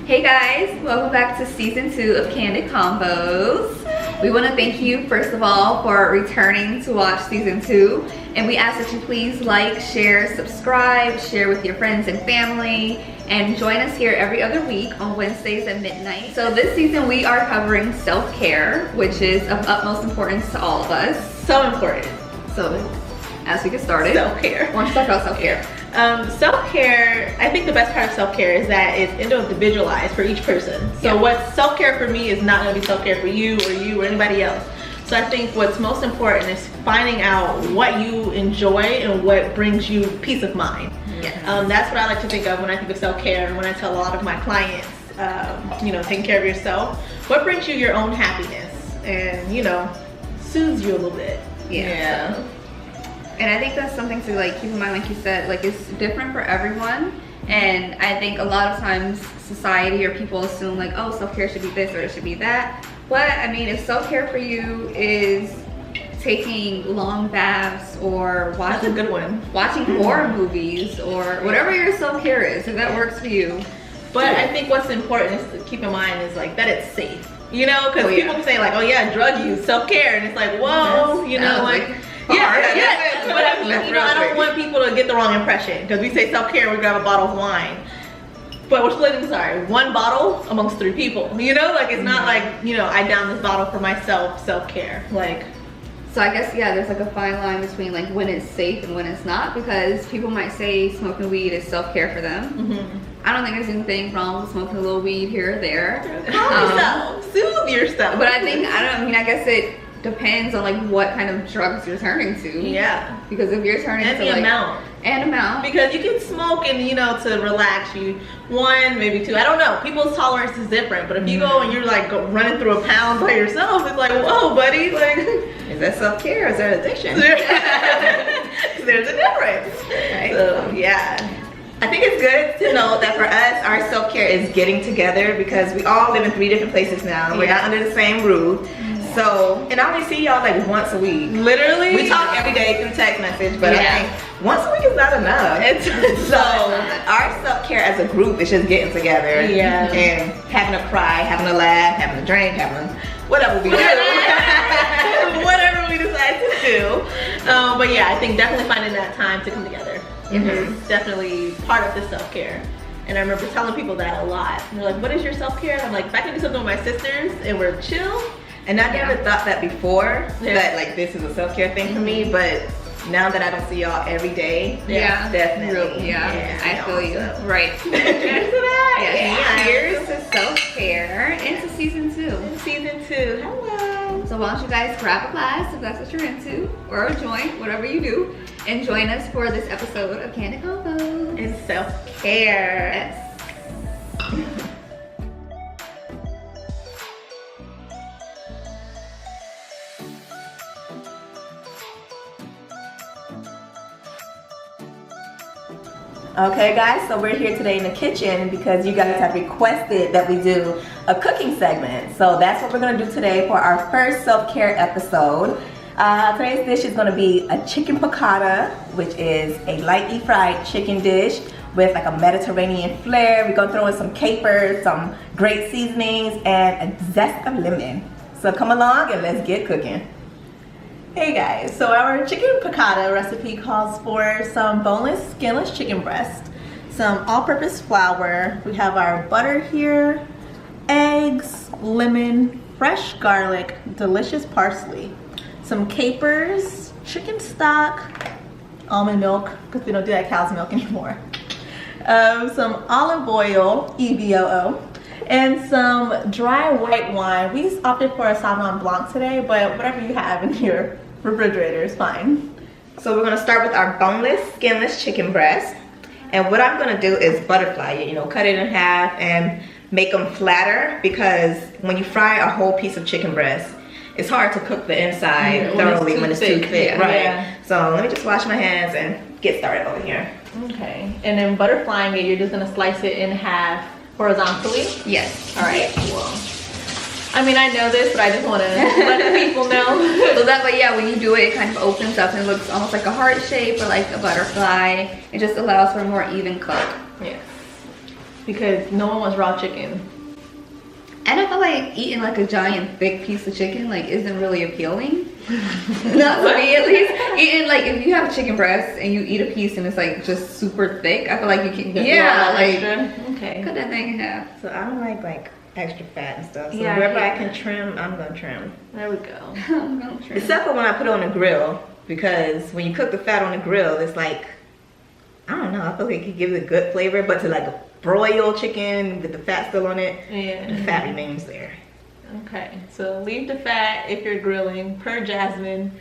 Hey guys, welcome back to season 2 of Candid Convos. We want to thank you first of all for returning to watch season 2, and we ask that you please like, share, subscribe, share with your friends and family, and join us here every other week on Wednesdays at midnight. So this season we are covering self-care, which is of utmost importance to all of us. So important. So as we get started, self-care. Why don't you talk about self-care? Self-care, I think the best part of self-care is that it's individualized for each person. So what's self-care for me is not going to be self-care for you or anybody else. So I think what's most important is finding out what you enjoy and what brings you peace of mind. Yes. That's what I like to think of when I think of self-care, and when I tell a lot of my clients, taking care of yourself. What brings you your own happiness and, soothes you a little bit. Yeah. And I think that's something to keep in mind, like you said, it's different for everyone. And I think a lot of times society or people assume oh, self-care should be this or it should be that. But I mean, if self-care for you is taking long baths or watching, that's a good one. Watching horror movies or whatever your self-care is, if that works for you. But I think what's important is to keep in mind is that it's safe. Because people can say oh yeah, drug use, self-care, and it's whoa, but I don't want people to get the wrong impression, because we say self-care, we grab a bottle of wine, but we're splitting, one bottle amongst 3 people. It's not I down this bottle for myself, self-care. So I guess there's a fine line between when it's safe and when it's not, because people might say smoking weed is self-care for them. Mm-hmm. I don't think there's anything wrong with smoking a little weed here or there. Calm yourself, soothe yourself. But I guess it depends on what kind of drugs you're turning to. Yeah. Because if you're turning and to the amount. And amount. Because you can smoke and to relax you 1, maybe 2. I don't know. People's tolerance is different. But if you go and you're running through a pound by yourself, it's whoa, buddy. Is that self-care or is that addiction? There's a difference. Right. So yeah. I think it's good to know that for us, our self-care is getting together, because we all live in 3 different places now. We're not under the same roof. So, and I only see y'all once a week. Literally. We talk every day through text message, but I think once a week is not enough. So our self-care as a group is just getting together and having a cry, having a laugh, having a drink, having whatever we do. Whatever we decide to do. But yeah, I think definitely finding that time to come together is definitely part of the self-care. And I remember telling people that a lot. And they're like, what is your self-care? And I'm like, if I can do something with my sisters and we're chill. And I never thought that before, that this is a self-care thing for me, but now that I don't see y'all every day, definitely. I feel you. So. Right. Cheers to that. Cheers to self-care into season 2. Season 2. Hello. So why don't you guys grab a glass if that's what you're into, or a joint, whatever you do, and join us for this episode of Candid Convos. It's self-care. Yes. Okay guys, so we're here today in the kitchen because you guys have requested that we do a cooking segment. So that's what we're gonna do today for our first self-care episode. Today's dish is gonna be a chicken piccata, which is a lightly fried chicken dish with a Mediterranean flair. We're gonna throw in some capers, some great seasonings, and a zest of lemon. So come along and let's get cooking. Hey guys, so our chicken piccata recipe calls for some boneless, skinless chicken breast, some all-purpose flour, we have our butter here, eggs, lemon, fresh garlic, delicious parsley, some capers, chicken stock, almond milk, because we don't do that cow's milk anymore, some olive oil, EVOO, and some dry white wine. We opted for a Sauvignon Blanc today, but whatever you have in your refrigerator is fine. So we're gonna start with our boneless, skinless chicken breast. And what I'm gonna do is butterfly it, cut it in half and make them flatter, because when you fry a whole piece of chicken breast, it's hard to cook the inside thoroughly when it's too thick. Right. Yeah. So let me just wash my hands and get started over here. Okay. And then butterflying it, you're just gonna slice it in half horizontally? Yes. All right. Cool. I mean, I know this, but I just want to let the people know. So that way, when you do it, it kind of opens up and it looks almost like a heart shape or like a butterfly. It just allows for a more even cook. Yes. because no one wants raw chicken. And I feel like eating like a giant thick piece of chicken like isn't really appealing. Not to me at least. Eating like if you have chicken breast and you eat a piece and it's like just super thick, I feel like you can like okay. cut that thing in half. So I don't like extra fat and stuff. So Yeah, wherever I can trim, I'm gonna trim. There we go. Except for when I put it on the grill, because when you cook the fat on the grill, it's like, I don't know, I feel like it gives it a good flavor, but to like broil chicken with the fat still on it, the fat remains there. Okay, so leave the fat if you're grilling, per Jasmine.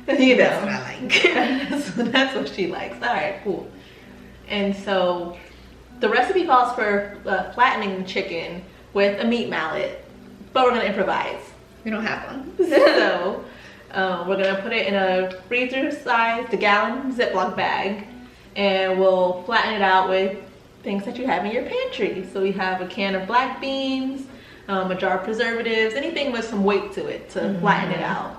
You know. That's what I like. So that's what she likes. All right, cool. And so the recipe calls for flattening the chicken with a meat mallet, but we're gonna improvise. We don't have one. So we're gonna put it in a freezer-sized, a gallon Ziploc bag, and we'll flatten it out with things that you have in your pantry. So we have a can of black beans, a jar of preservatives, anything with some weight to it to flatten it out.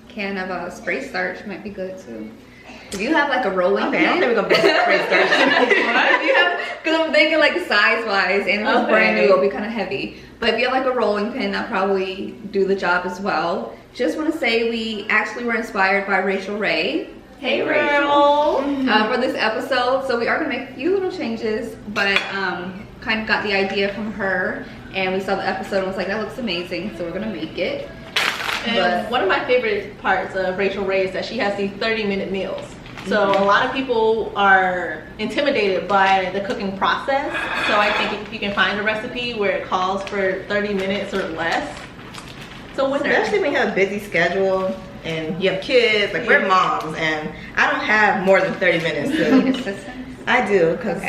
Can of spray starch might be good too. If you have like a rolling Okay, pin, I don't think we're gonna be spray starch. if you have, because I'm thinking like size-wise, and if it's brand new, it'll be kind of heavy. But if you have like a rolling pin, that'll probably do the job as well. Just want to say we actually were inspired by Rachel Ray. Hey, Rachel. For this episode, so we are gonna make a few little changes, but kind of got the idea from her, and we saw the episode and was like, that looks amazing, so we're gonna make it. And one of my favorite parts of Rachel Ray is that she has these 30-minute meals. So a lot of people are intimidated by the cooking process. So I think if you can find a recipe where it calls for 30 minutes or less. So especially when you have a busy schedule and you have kids, like we're moms, and I don't have more than 30 minutes to. I do, cause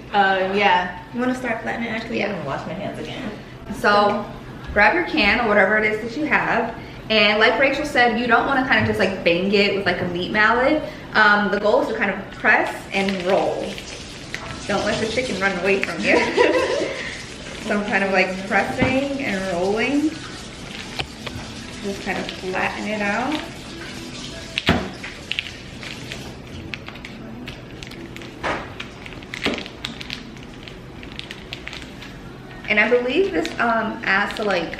yeah. You want to start flattening? Actually, Yeah. I'm gonna wash my hands again. So grab your can or whatever it is that you have, and like Rachel said, you don't want to kind of just like bang it with like a meat mallet. The goal is to kind of press and roll. Don't let the chicken run away from you. So I'm kind of like pressing and rolling. Just kind of flatten it out. And I believe this adds to like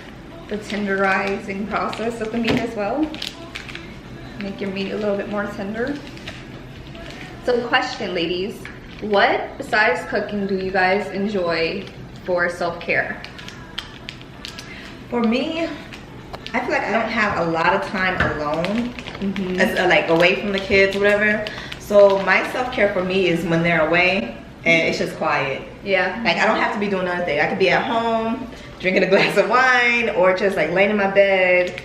the tenderizing process of the meat as well. Make your meat a little bit more tender. So question, ladies, what besides cooking do you guys enjoy for self-care? For me, I feel like I don't have a lot of time alone, as, like away from the kids, whatever. So my self-care for me is when they're away and it's just quiet. Yeah. Like I don't have to be doing anything. I could be at home, drinking a glass of wine, or just like laying in my bed,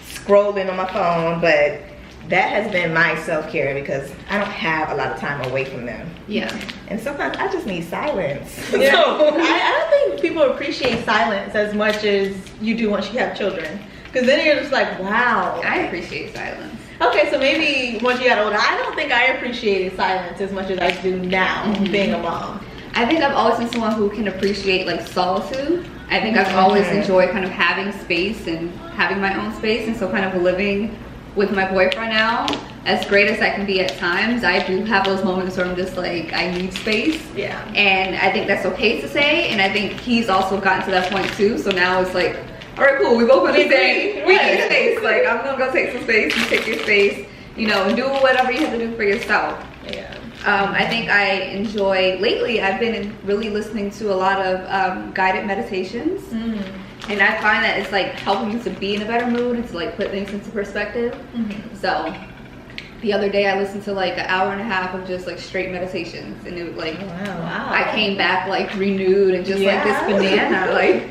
scrolling on my phone. But that has been my self-care because I don't have a lot of time away from them. Yeah. And sometimes I just need silence. Yeah. So, I don't think people appreciate silence as much as you do once you have children. Because then you're just like, wow. I appreciate silence. Okay, so maybe once you got older, I don't think I appreciated silence as much as I do now, being a mom. I think I've always been someone who can appreciate like solitude. I think I've always enjoyed kind of having space and having my own space, and so kind of living with my boyfriend now, as great as I can be at times, I do have those moments where I'm just like, I need space. Yeah. And I think that's okay to say, and I think he's also gotten to that point too, so now it's like, all right, cool, we both understand, we need space. Like, I'm gonna go take some space, you take your space, you know, and do whatever you have to do for yourself. Yeah. I think I enjoy, lately I've been really listening to a lot of guided meditations. And I find that it's like helping me to be in a better mood and to like put things into perspective. So the other day I listened to like an hour and a half of just like straight meditations, and it was like, Wow. I came back like renewed and just like this banana, like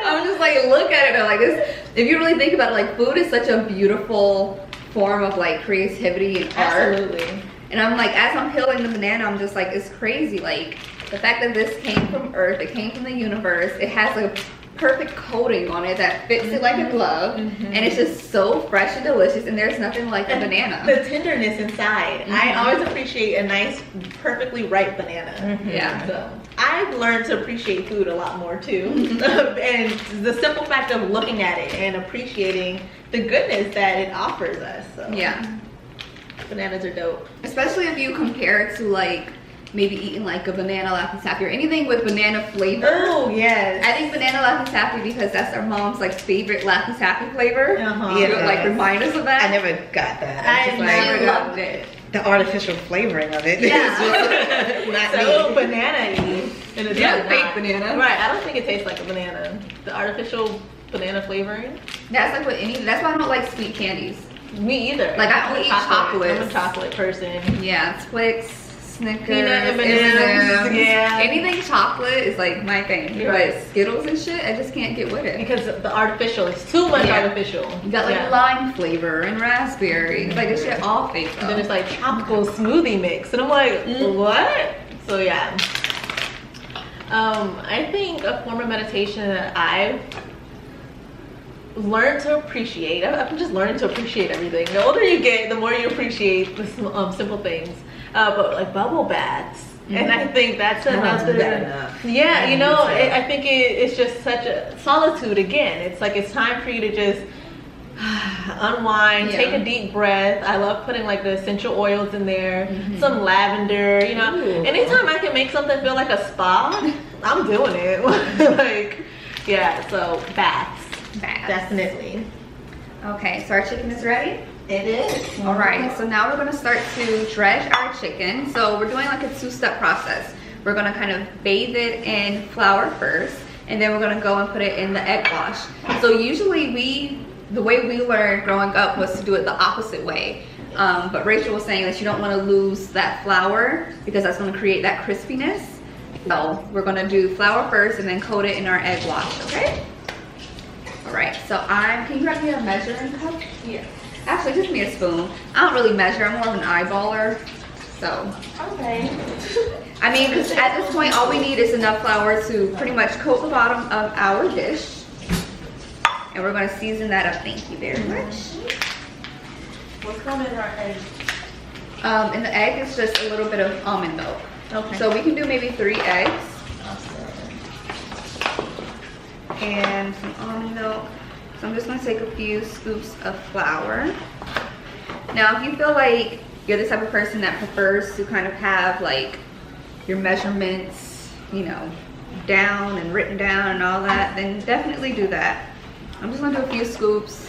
I'm just like, look at it, and like this, if you really think about it, like food is such a beautiful form of like creativity and art. Absolutely. And I'm like, as I'm peeling the banana, I'm just like, it's crazy. Like the fact that this came from Earth, it came from the universe, it has a perfect coating on it that fits it like a glove, and it's just so fresh and delicious, and there's nothing like a banana. The tenderness inside. I always appreciate a nice, perfectly ripe banana. Yeah. So I've learned to appreciate food a lot more too. And the simple fact of looking at it and appreciating the goodness that it offers us. So Yeah. bananas are dope. Especially if you compare it to like maybe eating like a banana laffy taffy or anything with banana flavor. Oh yes. I think banana laffy taffy because that's our mom's like favorite laffy taffy flavor. Yeah. It would like remind us of that. I never got that. I never got loved it. The artificial flavoring of it. Yeah. Not So me. banana-y. And it's Yeah, really fake not. banana. Right, I don't think it tastes like a banana. The artificial banana flavoring. That's like what that's why I don't like sweet candies. Me either. Like, I only eat chocolates. I'm a chocolate person. Yeah, Twix, Snickers, Peanut M&Ms, yeah. Anything chocolate is like my thing. You're right. But Skittles and shit, I just can't get with it. Because the artificial is too much Yeah. artificial. You got like lime flavor and raspberry. Like it's shit all fake though. And then it's like tropical smoothie mix. And I'm like, what? So yeah. I think a form of meditation that I've learned to appreciate. I'm just learning to appreciate everything. The older you get, the more you appreciate the simple things. But like bubble baths. And I think that's another. Yeah, you know, I think it's just such a solitude again. It's like it's time for you to just unwind, take a deep breath. I love putting like the essential oils in there, some lavender, you know. Ooh. Anytime I can make something feel like a spa, I'm doing it. Like, yeah, so baths. Definitely. Okay, so our chicken is ready. It is. All right, so now we're gonna start to dredge our chicken. So we're doing like a two-step process. We're gonna kind of bathe it in flour first, and then we're gonna go and put it in the egg wash. So usually the way we learned growing up was to do it the opposite way. But Rachel was saying that you don't wanna lose that flour because that's gonna create that crispiness. So we're gonna do flour first and then coat it in our egg wash, okay? All right, so can you grab me a measuring cup? Yes. Actually, just me a spoon. I don't really measure, I'm more of an eyeballer. So, Okay. I mean, 'cause at this point, all we need is enough flour to pretty much coat the bottom of our dish. And we're gonna season that up, thank you very much. What's coming in our egg? And the egg is just a little bit of almond milk. Okay. So we can do maybe 3 eggs. And some almond milk. So I'm just gonna take a few scoops of flour. Now, if you feel like you're the type of person that prefers to kind of have like your measurements, you know, down and written down and all that, then definitely do that. I'm just gonna do a few scoops.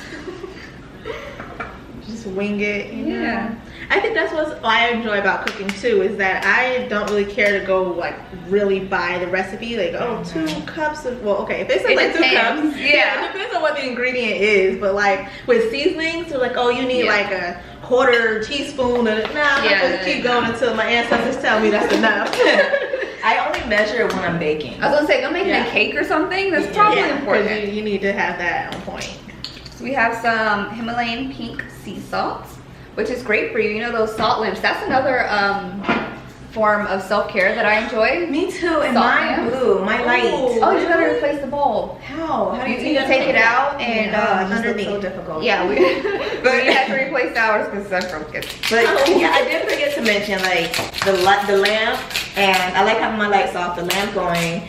Just wing it, you know? Yeah. I think that's what I enjoy about cooking too, is that I don't really care to go like really by the recipe, like 2 cups of, well, okay, if they say like 2 cups, yeah, it depends on what the ingredient is, but like with seasonings, they're like, oh, you need like a quarter teaspoon of, just keep going until my ancestors tell me that's enough. I only measure it when I'm baking. I was gonna say, if I'm making a cake or something, that's probably important. You need to have that on point. So we have some Himalayan pink sea salt, which is great for you. You know those salt lamps. That's another form of self-care that I enjoy. Me too, and Salt mine lamps. blue, my light. Oh, you gotta replace the bulb. How? How do You you need to take it out and underneath? underneath. So difficult. Yeah, we had to replace ours because I broke it. But yeah, I did forget to mention like the lamp, and I like having my lights off, the lamp going,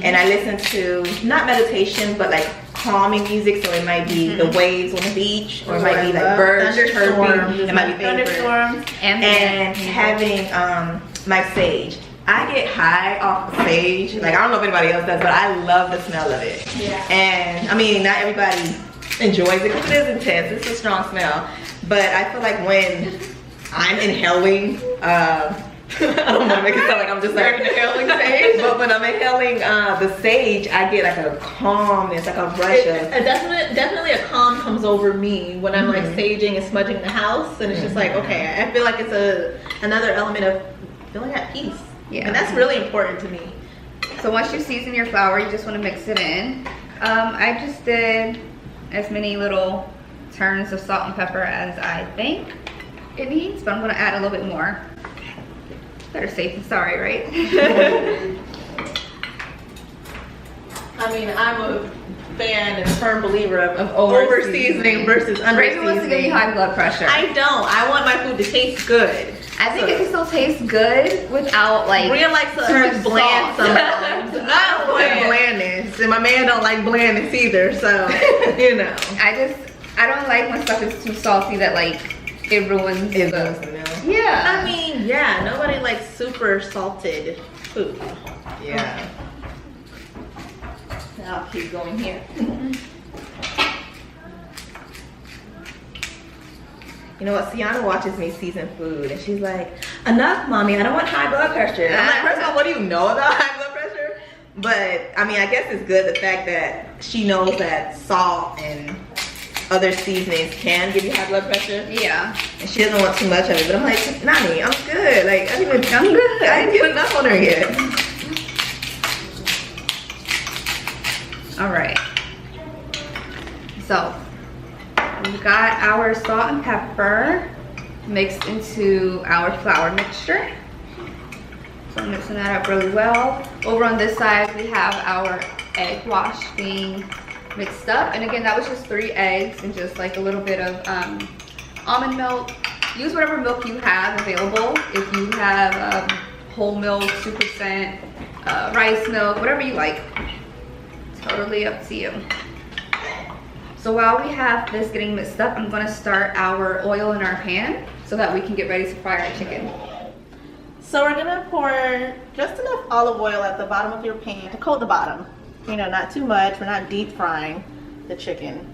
and I listen to not meditation, but like calming music. So it might be the waves on the beach, or it might be like birds chirping. It might be thunderstorms, and having my sage. I get high off the sage. Like, I don't know if anybody else does, but I love the smell of it. Yeah. And I mean, not everybody enjoys it because it is intense. It's a strong smell. But I feel like when I'm inhaling, I don't want to make it sound like I'm just like inhaling sage, but when I'm inhaling the sage, I get like a calmness, like a rush of. Definitely a calm comes over me when I'm like saging and smudging the house, and it's just like, okay, I feel like it's another element of feeling at peace. Yeah. And that's really important to me. So once you season your flour, you just want to mix it in. I just did as many little turns of salt and pepper as I think it needs, but I'm going to add a little bit more. Better safe than sorry, right? I mean, I'm a fan and firm believer of over seasoning versus under Raven wants to give me high blood pressure. I don't. I want my food to taste good. I think it can still taste good without like Rhea likes too her much bland salt. sometimes. I don't like blandness, and my man don't like blandness either. So you know, I don't like when stuff is too salty that like it ruins the It ruins the meal. Yeah. I mean, yeah, nobody like super salted food. Yeah. Now I'll keep going here. You know what? Sienna watches me season food, and she's like, "Enough, mommy. I don't want high blood pressure." I'm like, first of all, what do you know about high blood pressure? But I mean, I guess it's good the fact that she knows that salt and other seasonings can give you high blood pressure. Yeah. And she doesn't want too much of it. But I'm like, Nani, I'm good. Like, I'm good. I didn't put enough on her yet. All right. So we've got our salt and pepper mixed into our flour mixture. So I'm mixing that up really well. Over on this side, we have our egg wash being mixed up. And again, that was just 3 eggs and just like a little bit of almond milk. Use whatever milk you have available. If you have whole milk, 2%, rice milk, whatever you like. Totally up to you. So while we have this getting mixed up, I'm gonna start our oil in our pan so that we can get ready to fry our chicken. So we're gonna pour just enough olive oil at the bottom of your pan to coat the bottom. You know, not too much. We're not deep frying the chicken.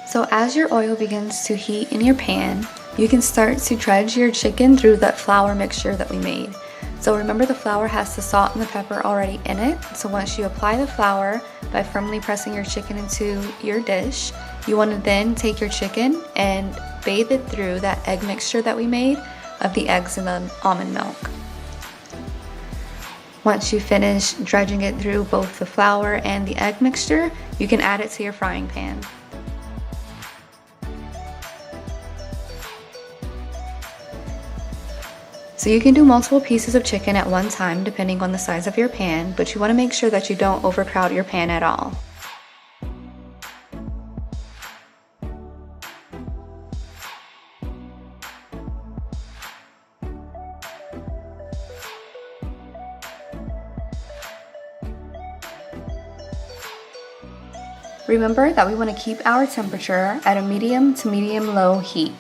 So as your oil begins to heat in your pan, you can start to dredge your chicken through that flour mixture that we made. So remember, the flour has the salt and the pepper already in it. So once you apply the flour by firmly pressing your chicken into your dish, you want to then take your chicken and bathe it through that egg mixture that we made of the eggs and the almond milk. Once you finish dredging it through both the flour and the egg mixture, you can add it to your frying pan. So you can do multiple pieces of chicken at one time depending on the size of your pan, but you want to make sure that you don't overcrowd your pan at all. Remember that we want to keep our temperature at a medium to medium low heat.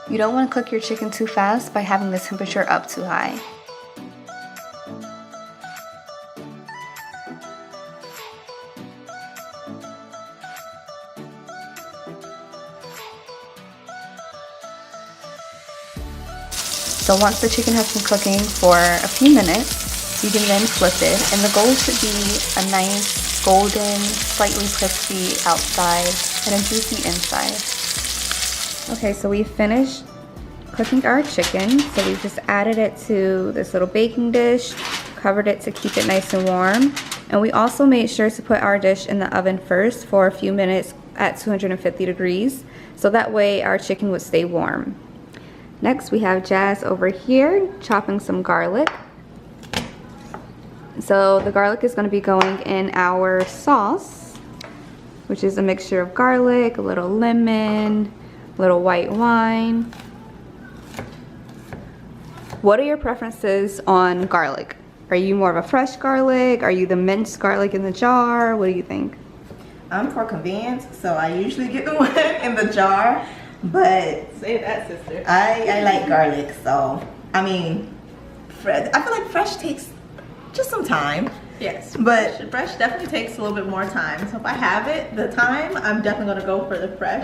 You don't want to cook your chicken too fast by having the temperature up too high. So once the chicken has been cooking for a few minutes, you can then flip it, and the goal should be a nice golden, slightly crispy outside and a juicy inside. Okay, so we finished cooking our chicken. So we just added it to this little baking dish, covered it to keep it nice and warm. And we also made sure to put our dish in the oven first for a few minutes at 250 degrees. So that way our chicken would stay warm. Next, we have Jazz over here chopping some garlic. So the garlic is going to be going in our sauce, which is a mixture of garlic, a little lemon, little white wine. What are your preferences on garlic? Are you more of a fresh garlic? Are you the minced garlic in the jar? What do you think? I'm for convenience, so I usually get the one in the jar, but Say that, sister. I like garlic, so I mean, I feel like fresh takes just some time. Yes, But- fresh definitely takes a little bit more time. So if I have it, the time, I'm definitely gonna go for the fresh.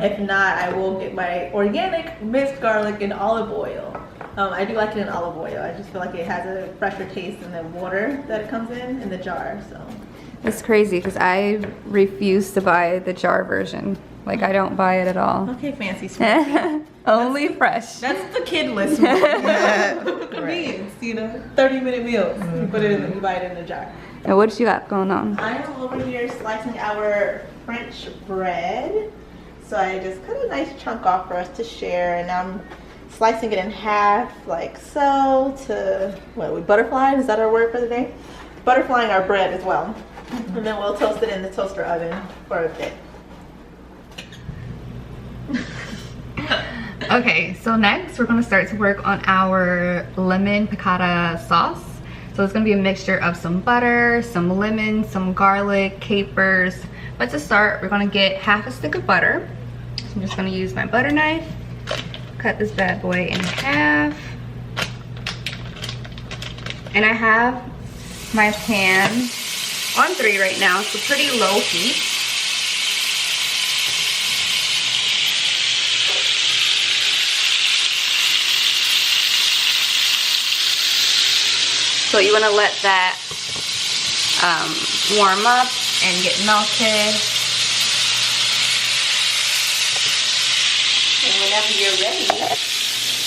If not, I will get my organic minced garlic and olive oil. I do like it in olive oil. I just feel like it has a fresher taste in the water that it comes in the jar. So It's crazy because I refuse to buy the jar version. Like, I don't buy it at all. okay, fancy sweet. Only fresh. That's the kidless one. Convenience, you know, 30-minute meals. You put it in, you buy it in the jar. And what you got going on? I am over here slicing our French bread. So I just cut a nice chunk off for us to share, and I'm slicing it in half like so to, what, we butterflied? Is that our word for the day? Butterflying our bread as well. And then we'll toast it in the toaster oven for a bit. Okay, so next we're going to start to work on our lemon piccata sauce. So it's going to be a mixture of some butter, some lemon, some garlic, capers. But to start, we're going to get half a stick of butter. So I'm just going to use my butter knife cut this bad boy in half. And I have my pan on 3 right now, so pretty low heat. So you want to let that warm up and get melted. And whenever you're ready,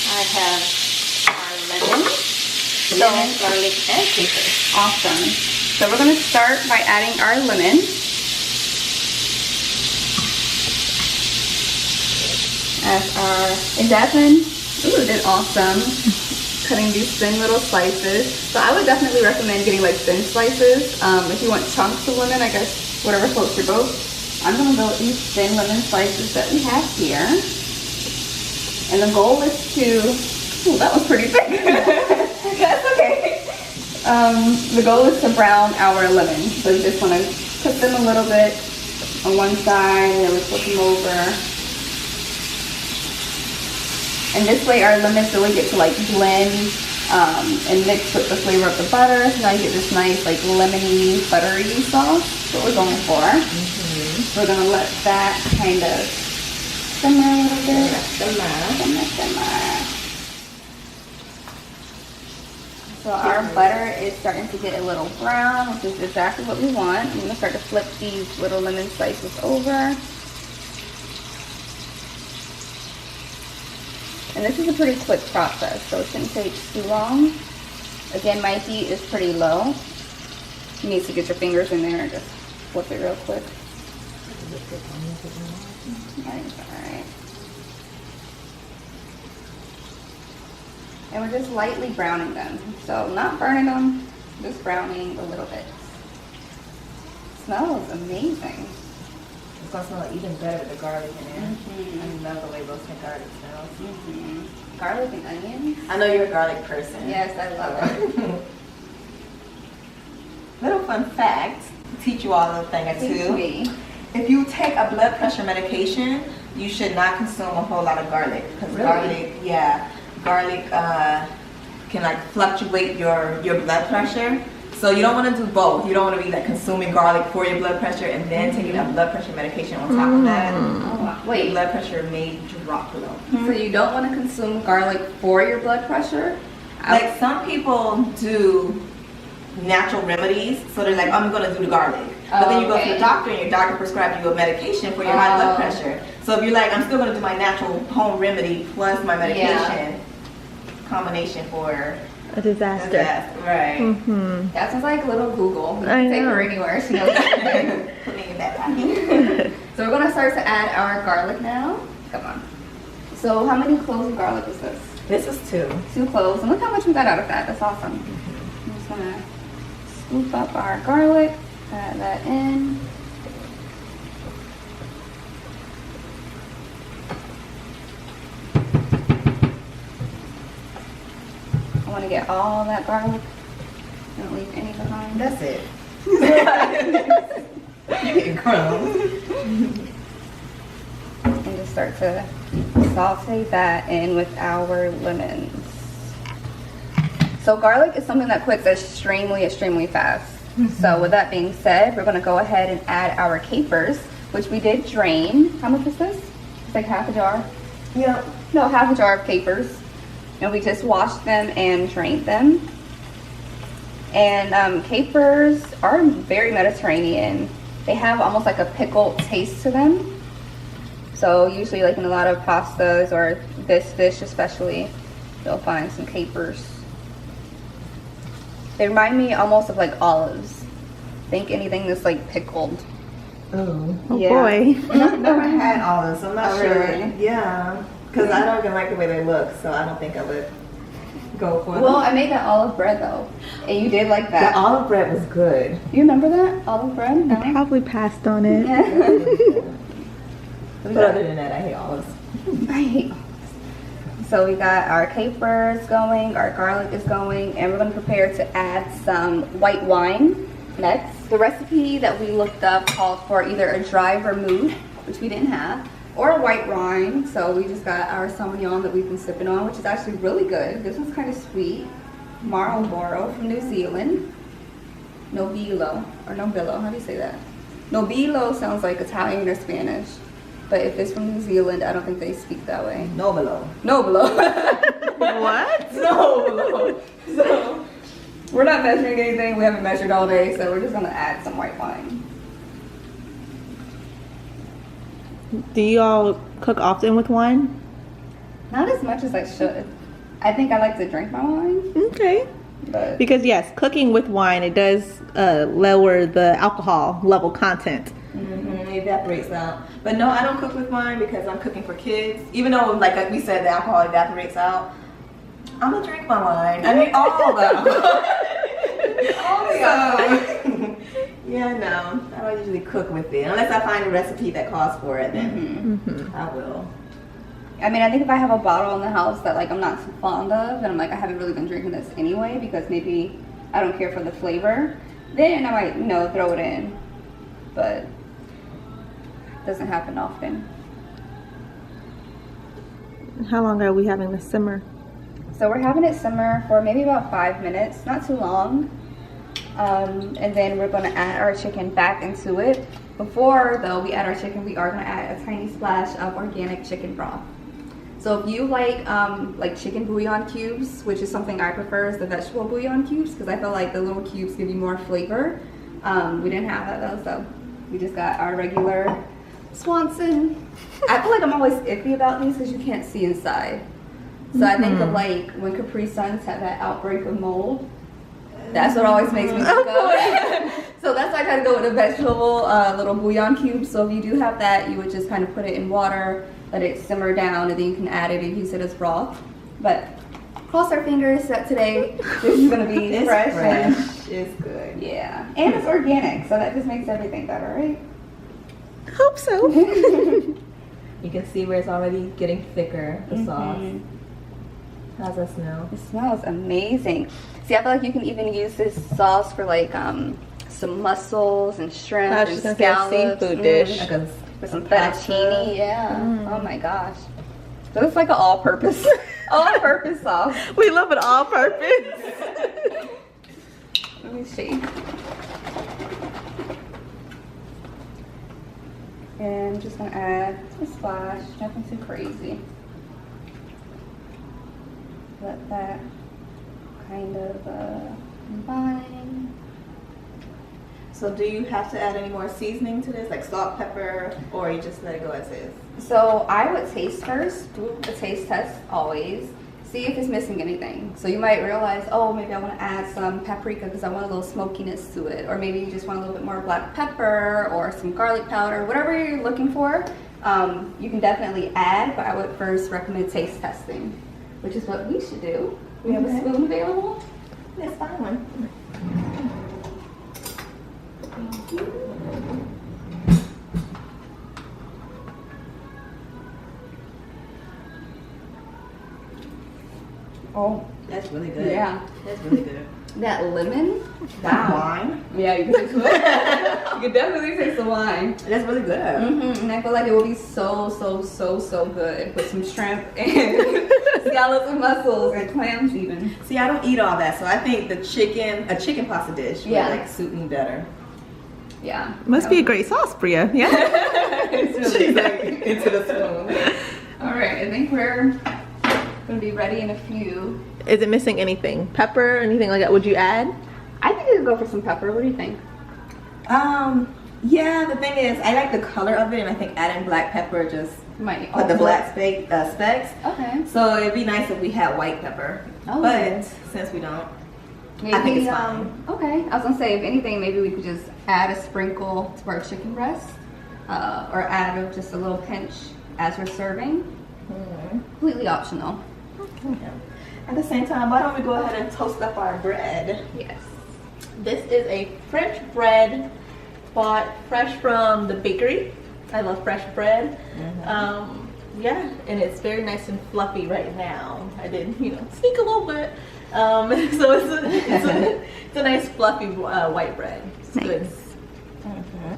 I have our lemon, garlic, and capers. Awesome. So we're going to start by adding our lemon. As our, and Jasmine, ooh, did awesome. Cutting these thin little slices. So I would definitely recommend getting like thin slices. If you want chunks of lemon, I guess whatever floats your boat. I'm gonna go with these thin lemon slices that we have here. And the goal is to, oh, that was pretty thick. That's okay. The goal is to brown our lemon. So you just wanna cook them a little bit on one side and then we flip them over. And this way our lemons really get to like blend and mix with the flavor of the butter. So now you get this nice like lemony, buttery sauce. That's what we're going for. We're gonna let that kind of simmer a little bit. Simmer. So our butter is starting to get a little brown, which is exactly what we want. I'm gonna start to flip these little lemon slices over. And this is a pretty quick process, so it shouldn't take too long. Again, my heat is pretty low. You need to get your fingers in there and just flip it real quick. Alright. And we're just lightly browning them. So not burning them, just browning a little bit. Smells amazing. It's gonna smell even better with the garlic in there. I love the way roasted garlic smells. Garlic and onions. I know you're a garlic person. Yes, I love it. Little fun fact, teach you all a thing or two. If you take a blood pressure medication, you should not consume a whole lot of garlic. Because garlic can like fluctuate your blood pressure. So you don't want to do both. You don't want to be like consuming garlic for your blood pressure and then taking a blood pressure medication on top of that. Wait, your blood pressure may drop low. So you don't want to consume garlic for your blood pressure? Like some people do natural remedies, so they're like, I'm going to do the garlic. But then you go to the doctor and your doctor prescribes you a medication for your high blood pressure. So if you're like, I'm still going to do my natural home remedy plus my medication, combination for a disaster. Right. That sounds like little Google. You I can take know. her anywhere. She knows everything. Put me in that pocket. So we're going to start to add our garlic now. Come on. So how many cloves of garlic is this? This is 2. 2 cloves. And look how much we got out of that. That's awesome. I'm just going to scoop up our garlic. Add that in. I want to get all that garlic. Don't leave any behind. That's it. You get crumbs. And just start to saute that in with our lemons. So garlic is something that cooks extremely fast. So with that being said, we're going to go ahead and add our capers, which we did drain. How much is this? It's like half a jar. Yep. No, half a jar of capers. And we just washed them and drained them. And capers are very Mediterranean. They have almost like a pickled taste to them. So usually like in a lot of pastas or this dish especially, you'll find some capers. They remind me almost of like olives. Think anything that's like pickled. Oh boy. I've never had olives, so I'm not sure. Really? Yeah. Because I don't even like the way they look, so I don't think I would go for them. Well, I made that olive bread though, and you did like that. The olive bread was good. You remember that olive bread? No? I probably passed on it. But other than that, I hate olives. I hate olives. So we got our capers going, our garlic is going, and we're going to prepare to add some white wine next. The recipe that we looked up called for either a dry vermouth, which we didn't have, or white wine. So we just got our Sauvignon that we've been sipping on, which is actually really good. This one's kind of sweet. Marlborough from New Zealand. Nobilo, or Nobilo, how do you say that? Nobilo sounds like Italian or Spanish, but if it's from New Zealand, I don't think they speak that way. Nobilo. Nobilo. What? Nobilo. So, we're not measuring anything. We haven't measured all day, so we're just gonna add some white wine. Do you all cook often with wine? Not as much as I should. I think I like to drink my wine, Okay. but Because yes, cooking with wine, it does lower the alcohol level content. It evaporates out. But no, I don't cook with wine because I'm cooking for kids. Even though, like we said, the alcohol evaporates out, I'm gonna drink my wine. I mean, all the alcohol. All the alcohol. Yeah, no, I don't usually cook with it unless I find a recipe that calls for it. Then I will. I mean, I think if I have a bottle in the house that like I'm not too fond of, and I'm like I haven't really been drinking this anyway because maybe I don't care for the flavor, then I might, you know, throw it in. But it doesn't happen often. How long are we having this simmer? So we're having it simmer for maybe about 5 minutes, not too long. And then we're gonna add our chicken back into it. Before though we add our chicken, we are gonna add a tiny splash of organic chicken broth. So if you like chicken bouillon cubes, which is something I prefer, is the vegetable bouillon cubes, because I feel like the little cubes give you more flavor. We didn't have that though, so we just got our regular Swanson. I feel like I'm always iffy about these because you can't see inside. So I think of like when Capri Suns have that outbreak of mold. That's what always makes me think of. So that's why I kind of go with a vegetable little bouillon cube. So if you do have that, you would just kind of put it in water, let it simmer down, and then you can add it and use it as broth. But cross our fingers that today this is going to be fresh. It's good. Yeah, and it's organic, so that just makes everything better, right? Hope so. You can see where it's already getting thicker, the sauce. How's that smell? It smells amazing. See, I feel like you can even use this sauce for like some mussels and shrimp I was and just gonna say a scallops. seafood dish. Like a With some pasta. fettuccine, yeah. Oh my gosh. So it's like an all-purpose sauce. We love it all purpose. Let me see. And I'm just gonna add a splash, nothing too crazy. Let that kind of combine. So do you have to add any more seasoning to this, like salt, pepper, or you just let it go as is? So I would taste first, do a taste test always, see if it's missing anything. So you might realize, oh, maybe I want to add some paprika because I want a little smokiness to it, or maybe you just want a little bit more black pepper or some garlic powder, whatever you're looking for. You can definitely add, but I would first recommend taste testing, which is what we should do. We have a spoon available. Let's find one. Oh, That's really good. yeah. That's really good. That lemon. That wine. Yeah, you can taste the You can definitely taste the wine. That's really good. And I feel like it will be so good with some shrimp and scallops and mussels and clams even. See, I don't eat all that, so I think a chicken pasta dish would Yeah. like suit me better. Yeah. Must be a great sauce, Bria. Yeah. It's really She's good. like into the spoon. All right, I think we're gonna be ready in a few. Is it missing anything? Pepper, anything like that? Would you add? I think we could go for some pepper. What do you think? Yeah, the thing is, I like the color of it, and I think adding black pepper just You might put the black specks. Okay. So it'd be nice if we had white pepper. Oh. But since we don't, Maybe, I think it's fine. Okay. I was gonna say, if anything, maybe we could just add a sprinkle to our chicken breast, or add just a little pinch as we're serving. Completely optional. yeah. At the same time, why don't we go ahead and toast up our bread? Yes. This is a French bread bought fresh from the bakery. I love fresh bread. Yeah, and it's very nice and fluffy right now. I did, sneak a little bit. So it's a nice fluffy white bread. It's good.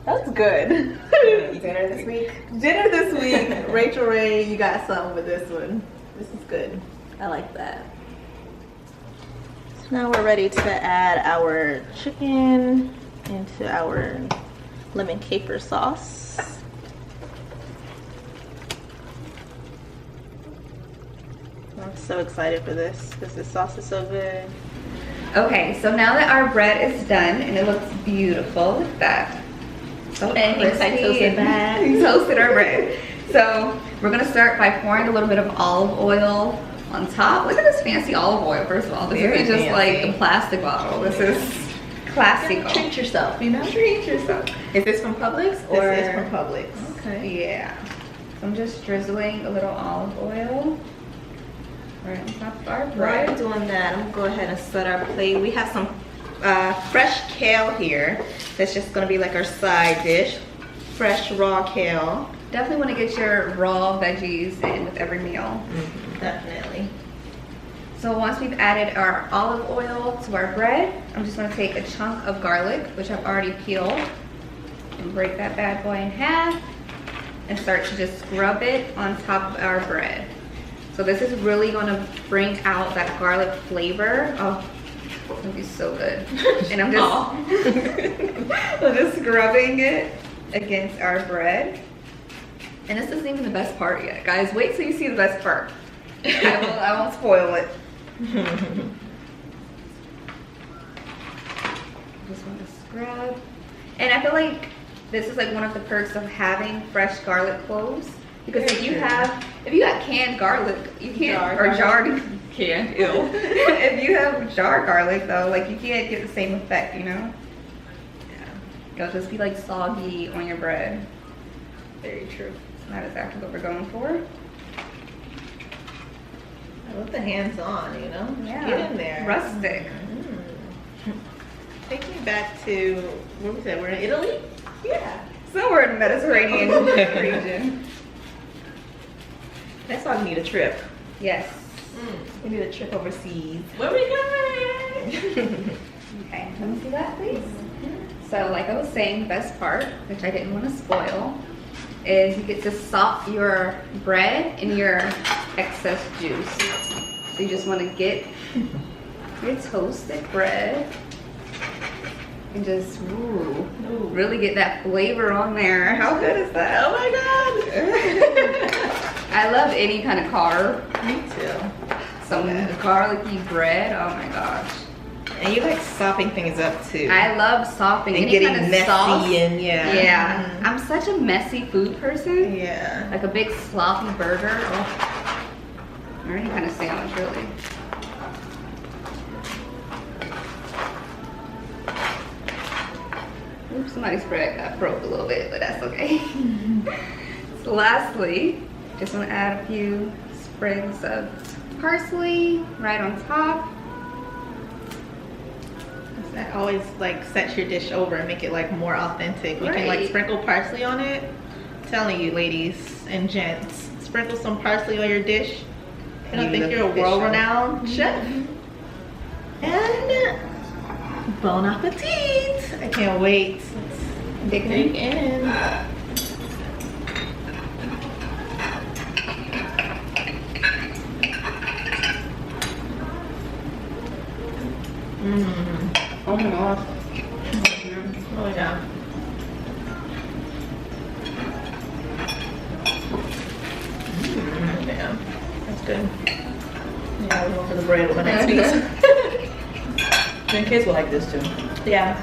That's good. Dinner this week? Dinner this week. Rachel Ray, you got something with this one. This is good. I like that. So now we're ready to add our chicken into our lemon caper sauce. I'm so excited for this because the sauce is so good. Okay, so now that our bread is done and it looks beautiful, look at that. So And he toasted that. He toasted our bread. So we're gonna start by pouring a little bit of olive oil on top. Look at this fancy olive oil, first of all. This Very isn't just fancy. like a plastic bottle. This is classic. Treat yourself, you know? Treat yourself. Is this from Publix? Or? This is from Publix. Okay. Yeah. So I'm just drizzling a little olive oil right on top of our While bread. I'm doing that, I'm gonna go ahead and set our plate. We have some fresh kale here. That's just gonna be like our side dish. Fresh raw kale. Definitely want to get your raw veggies in with every meal. Definitely. So once we've added our olive oil to our bread, I'm just gonna take a chunk of garlic, which I've already peeled, and break that bad boy in half, and start to just scrub it on top of our bread. So this is really gonna bring out that garlic flavor. Oh, it's gonna be so good. And I'm just scrubbing it against our bread. And this isn't even the best part yet. Guys, wait till you see the best part. I won't spoil it. Just want to scrub. And I feel like this is like one of the perks of having fresh garlic cloves. Because if you got canned garlic, you can't, or jarred canned, ew. If you have jarred garlic though, like you can't get the same effect, you know? Yeah. It'll just be like soggy on your bread. Very true. It's not exactly what we're going for. I love the hands-on, you know? Yeah. Get in there. Rustic. Take me back to, where was that? We're in Italy? Yeah. Somewhere in the Mediterranean region. That's why we need a trip. Yes. We need a trip overseas. Where we going? Okay, let me see that, please. So, like I was saying, the best part, which I didn't want to spoil, is you get to salt your bread in your excess juice. So you just want to get your toasted bread and just really get that flavor on there. How good is that? Oh my God. I love any kind of carb. Me too. Some garlicky bread. Oh my gosh. And you like sopping things up too. I love sopping. And Any getting kind of messy sauce. and yeah. Yeah. I'm such a messy food person. Yeah. Like a big sloppy burger. Oh. Or any kind of sandwich, really. Oops, somebody's bread got broke a little bit, but that's okay. So lastly, just want to add a few sprigs of parsley right on top. That always like sets your dish over and make it like more authentic. You can like Right. sprinkle parsley on it. I'm telling you, ladies and gents, sprinkle some parsley on your dish. I don't think you're a world-renowned chef. And bon appetit! I can't wait. Dig Dig in. Oh my gosh. Oh yeah. Yeah, that's good. Yeah, we'll go for the bread with my next piece. And kids will like this too. Yeah.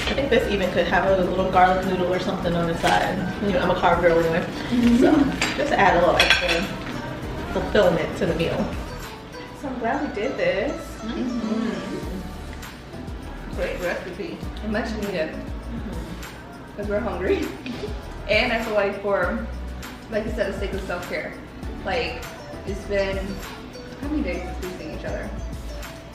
I think this even could have a little garlic noodle or something on the side. You know, I'm a carb girl anyway. So just add a little extra fulfillment to the meal. So I'm glad we did this. Great recipe. And much needed. Because we're hungry. And I feel like for, like you said, the sake of self-care. Like, it's been, how many days since we've seen each other?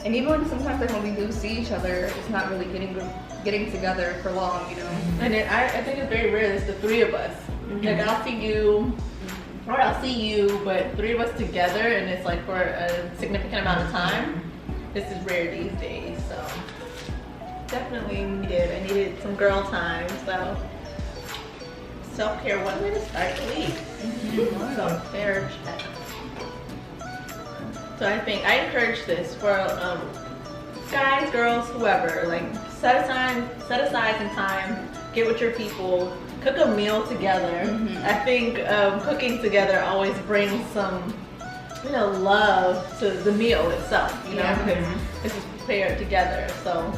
And even when sometimes like when we do see each other, it's not really getting together for long, you know? And then I think it's very rare it's the three of us. Like I'll see you, or I'll see you, but three of us together and it's like for a significant amount of time. This is rare these days, so. definitely needed. I needed some girl time, so self-care, one way to start the week. Self-care check. So I think I encourage this for guys, girls, whoever. Like set aside some time, get with your people, cook a meal together. I think cooking together always brings some, you know, love to the meal itself. You know, because this is prepared together. So.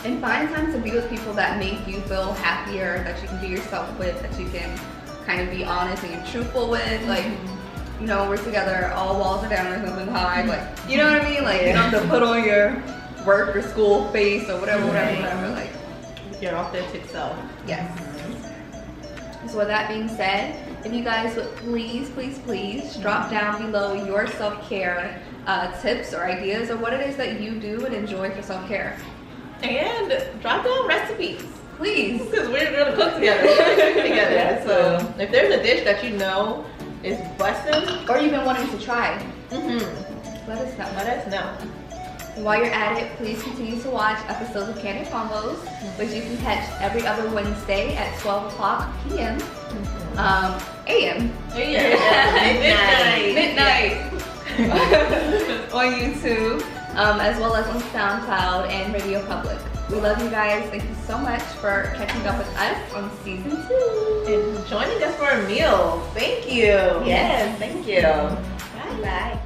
And find time to be with people that make you feel happier, that you can be yourself with, that you can kind of be honest and truthful with. Like, you know, we're together, all walls are down or something high. Like, you know what I mean? Like, you don't have to put on your work or school face or whatever. Like, your authentic self. yes. So with that being said, if you guys would please drop down below your self-care tips or ideas or what it is that you do and enjoy for self-care. And drop down recipes. Please. Because we're going to cook together. So if there's a dish that you know is busting, Or you've been wanting to try, let us know. While you're at it, please continue to watch episodes of Candid Convos, which you can catch every other Wednesday at 12 o'clock p.m. a.m. Midnight. On YouTube, as well as on SoundCloud and Radio Public. We love you guys. Thank you so much for catching up with us on season 2. And joining us for a meal. Thank you. Yes, thank you. Bye. Bye.